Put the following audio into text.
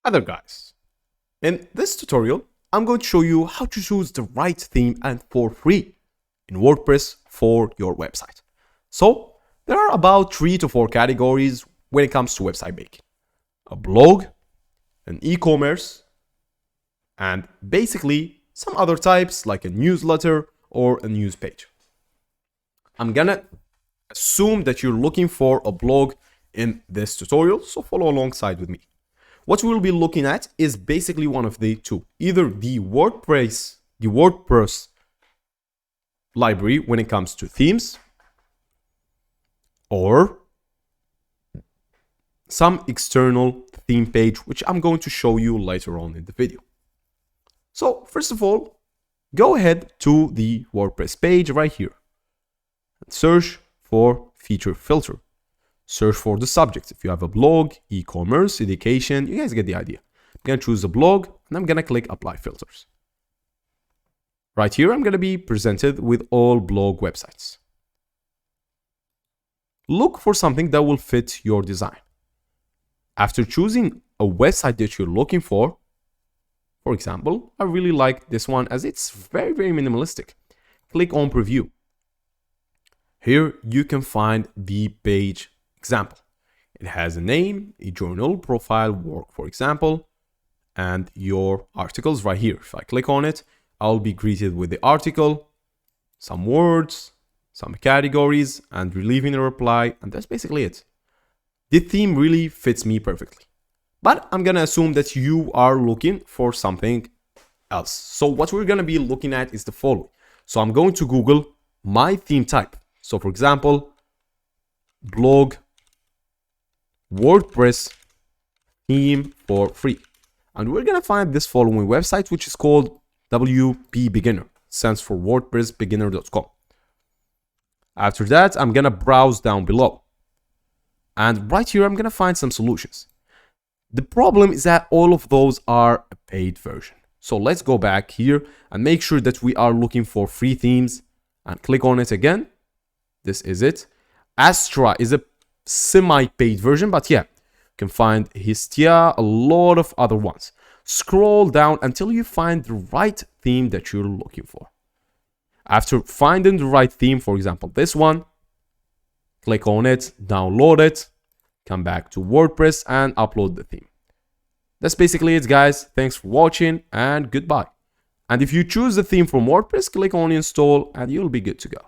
Other guys. In this tutorial, I'm going to show you how to choose the right theme and for free in WordPress for your website. So there are about 3 to 4 categories when it comes to website making. A blog, an e-commerce, and basically some other types like a newsletter or a news page. I'm gonna assume that you're looking for a blog in this tutorial, so follow alongside with me. What we'll be looking at is basically one of the two, either the WordPress library when it comes to themes, or some external theme page, which I'm going to show you later on in the video. So first of all, go ahead to the WordPress page right here and search for feature filter. Search for the subject. If you have a blog, e-commerce, education, you guys get the idea. I'm going to choose a blog and I'm going to click apply filters. Right here, I'm going to be presented with all blog websites. Look for something that will fit your design. After choosing a website that you're looking for example, I really like this one as it's very, very minimalistic. Click on preview. Here you can find the page example. It has a name, a journal, profile, work, for example, and your articles right here. If I click on it, I'll be greeted with the article, some words, some categories, and relieving a reply, and that's basically it. The theme really fits me perfectly. But I'm gonna assume that you are looking for something else. So what we're gonna be looking at is the following. So I'm going to Google my theme type. So for example, blog WordPress theme for free. And we're gonna find this following website, which is called WP Beginner. Stands for WordPressBeginner.com. After that, I'm gonna browse down below. And right here, I'm gonna find some solutions. The problem is that all of those are a paid version. So let's go back here and make sure that we are looking for free themes and click on it again. This is it. Astra is a semi-paid version, but yeah, you can find Histia, a lot of other ones. Scroll down until you find the right theme that you're looking for. After finding the right theme, for example, this one, click on it, download it, come back to WordPress and upload the theme. That's basically it, guys. Thanks for watching and goodbye. And if you choose the theme from WordPress, click on install and you'll be good to go.